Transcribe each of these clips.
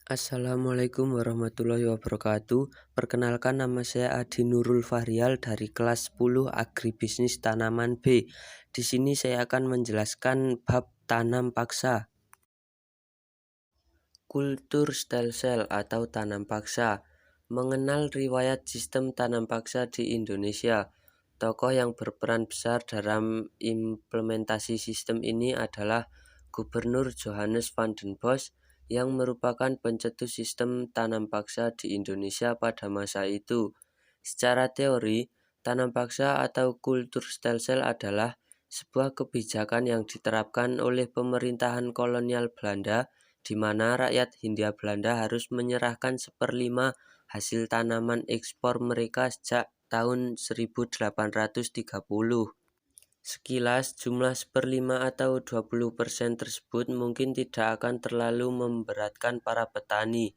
Assalamualaikum warahmatullahi wabarakatuh. Perkenalkan, nama saya Adi Nurul Fahrial dari kelas 10 Agribisnis Tanaman B. Di sini saya akan menjelaskan bab tanam paksa. Kultur stem cell atau tanam paksa. Mengenal riwayat sistem tanam paksa di Indonesia. Tokoh yang berperan besar dalam implementasi sistem ini adalah Gubernur Johannes van den Bosch yang merupakan pencetus sistem tanam paksa di Indonesia pada masa itu. Secara teori, tanam paksa atau kultur stem cell adalah sebuah kebijakan yang diterapkan oleh pemerintahan kolonial Belanda, di mana rakyat Hindia Belanda harus menyerahkan 1/5 hasil tanaman ekspor mereka sejak tahun 1830. Sekilas, jumlah 1/5 atau 20% tersebut mungkin tidak akan terlalu memberatkan para petani.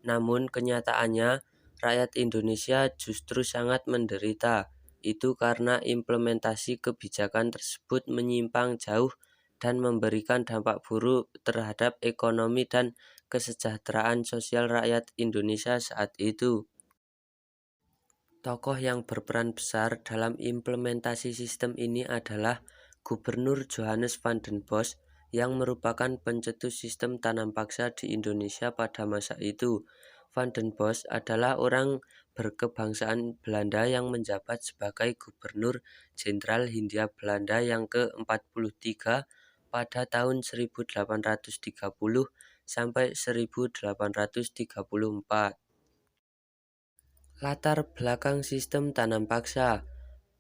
Namun kenyataannya, rakyat Indonesia justru sangat menderita. Itu karena implementasi kebijakan tersebut menyimpang jauh dan memberikan dampak buruk terhadap ekonomi dan kesejahteraan sosial rakyat Indonesia saat itu. Tokoh yang berperan besar dalam implementasi sistem ini adalah Gubernur Johannes van den Bosch yang merupakan pencetus sistem tanam paksa di Indonesia pada masa itu. Van den Bosch adalah orang berkebangsaan Belanda yang menjabat sebagai Gubernur Jenderal Hindia Belanda yang ke-43 pada tahun 1830 sampai 1834. Latar belakang sistem tanam paksa.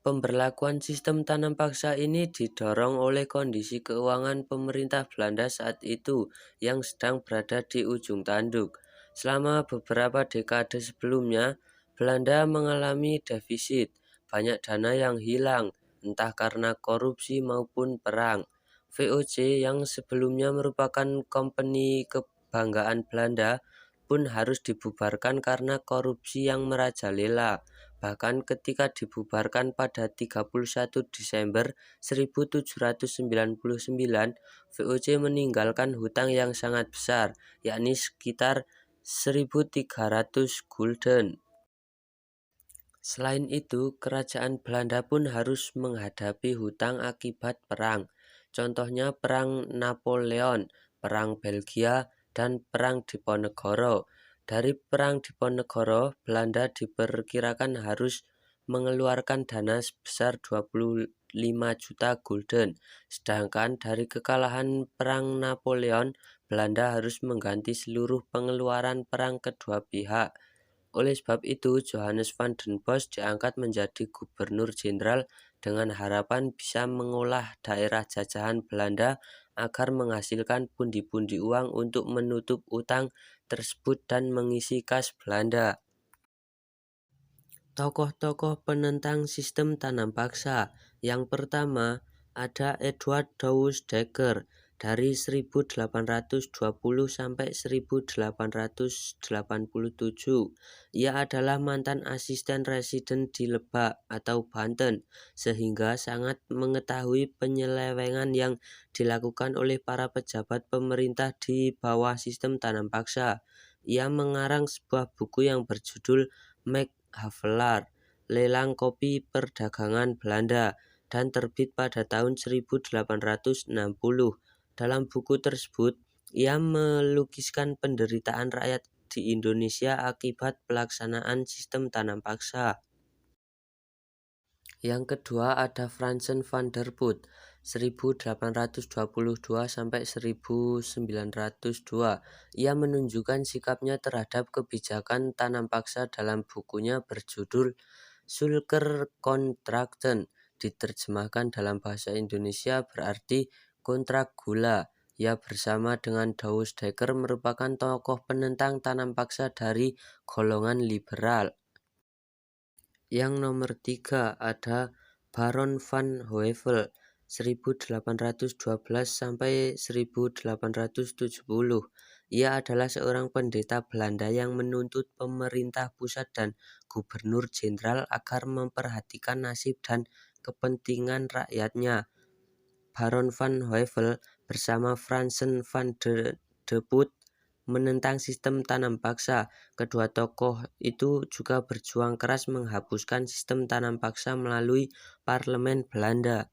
Pemberlakuan sistem tanam paksa ini didorong oleh kondisi keuangan pemerintah Belanda saat itu yang sedang berada di ujung tanduk. Selama beberapa dekade sebelumnya, Belanda mengalami defisit, banyak dana yang hilang, entah karena korupsi maupun perang. VOC yang sebelumnya merupakan company kebanggaan Belanda pun harus dibubarkan karena korupsi yang merajalela. Bahkan ketika dibubarkan pada 31 Desember 1799, VOC meninggalkan hutang yang sangat besar, yakni sekitar 1.300 gulden. Selain itu, kerajaan Belanda pun harus menghadapi hutang akibat perang. Contohnya Perang Napoleon, Perang Belgia, dan Perang Diponegoro. Dari Perang Diponegoro, Belanda diperkirakan harus mengeluarkan dana sebesar 25 juta gulden. Sedangkan dari kekalahan Perang Napoleon, Belanda harus mengganti seluruh pengeluaran perang kedua pihak. Oleh sebab itu, Johannes van den Bosch diangkat menjadi Gubernur Jenderal dengan harapan bisa mengolah daerah jajahan Belanda agar menghasilkan pundi-pundi uang untuk menutup utang tersebut dan mengisi kas Belanda. Tokoh-tokoh penentang sistem tanam paksa. Yang pertama, ada Edward Douwes Dekker dari 1820 sampai 1887. Ia adalah mantan asisten residen di Lebak atau Banten, sehingga sangat mengetahui penyelewengan yang dilakukan oleh para pejabat pemerintah di bawah sistem tanam paksa. Ia mengarang sebuah buku yang berjudul Havelaar, Lelang Kopi Perdagangan Belanda, dan terbit pada tahun 1860. Dalam buku tersebut, ia melukiskan penderitaan rakyat di Indonesia akibat pelaksanaan sistem tanam paksa. Yang kedua ada Fransen van der Put 1822 sampai 1902. Ia menunjukkan sikapnya terhadap kebijakan tanam paksa dalam bukunya berjudul Sulker Kontrakten. Diterjemahkan dalam bahasa Indonesia berarti kontrak gula. Ia bersama dengan Douwes Dekker merupakan tokoh penentang tanam paksa dari golongan liberal. Yang nomor 3 ada Baron van Heuvel 1812 sampai 1870. Ia adalah seorang pendeta Belanda yang menuntut pemerintah pusat dan gubernur jenderal agar memperhatikan nasib dan kepentingan rakyatnya. Baron van Heuvel bersama Fransen van de Put menentang sistem tanam paksa. Kedua tokoh itu juga berjuang keras menghapuskan sistem tanam paksa melalui parlemen Belanda.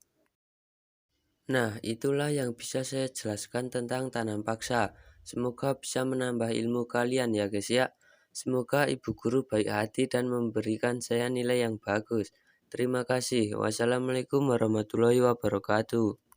Nah, itulah yang bisa saya jelaskan tentang tanam paksa. Semoga bisa menambah ilmu kalian ya guys ya. Semoga ibu guru baik hati dan memberikan saya nilai yang bagus. Terima kasih. Wassalamualaikum warahmatullahi wabarakatuh.